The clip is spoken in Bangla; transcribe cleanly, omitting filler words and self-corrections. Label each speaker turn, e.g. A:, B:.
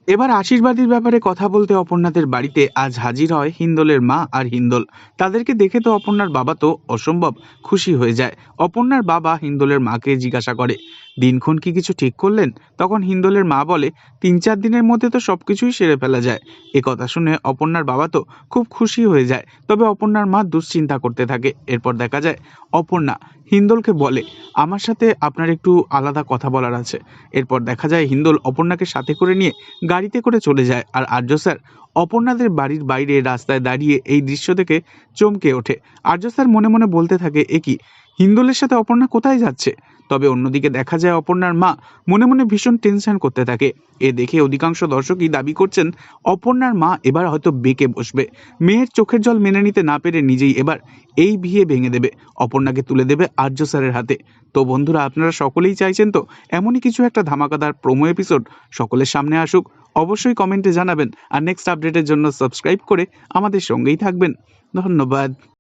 A: এবার আশীর্বাদীর ব্যাপারে কথা বলতে অপর্ণাদের বাড়িতে আজ হাজির হয় হিন্দোলের মা আর হিন্দোল। তাদেরকে দেখে তো অপর্ণার বাবা তো অসম্ভব খুশি হয়ে যায়। অপর্ণার বাবা হিন্দোলের মাকে জিজ্ঞাসা করে, দিনক্ষণ কি কিছু ঠিক করলেন? তখন হিন্দোলের মা বলে, 3-4 দিনের মধ্যে তো সবকিছুই সেরে ফেলা যায়। এ কথা শুনে অপর্ণার বাবা তো খুব খুশি হয়ে যায়, তবে অপর্ণার মা দুশ্চিন্তা করতে থাকে। এরপর দেখা যায় অপর্ণা হিন্দোলকে বলে, আমার সাথে আপনার একটু আলাদা কথা বলার আছে। এরপর দেখা যায় হিন্দোল অপর্ণাকে সাথে করে নিয়ে গাড়িতে করে চলে যায়, আর আর্য স্যার অপর্ণাদের বাড়ির বাইরে রাস্তায় দাঁড়িয়ে এই দৃশ্য দেখে চমকে ওঠে। আর্য স্যার মনে মনে বলতে থাকে, এ কি, হিন্দোলের সাথে অপর্ণা কোথায় যাচ্ছে? তবে অন্যদিকে দেখা যায় অপর্ণার মা মনে মনে ভীষণ টেনশন করতে থাকে। এ দেখে অধিকাংশ দর্শকই দাবি করছেন অপর্ণার মা এবার হয়তো বেঁকে বসবে। মেয়ের চোখের জল মেনে নিতে না পেরে নিজেই এবার এই বিয়ে ভেঙে দেবে, অপর্ণাকে তুলে দেবে আর্য স্যারের হাতে। তো বন্ধুরা, আপনারা সকলেই চাইছেন তো এমনই কিছু একটা ধামাকাদার প্রোমো এপিসোড সকলের সামনে আসুক? অবশ্যই কমেন্টে জানাবেন, আর নেক্সট আপডেটের জন্য সাবস্ক্রাইব করে আমাদের সঙ্গেই থাকবেন। ধন্যবাদ।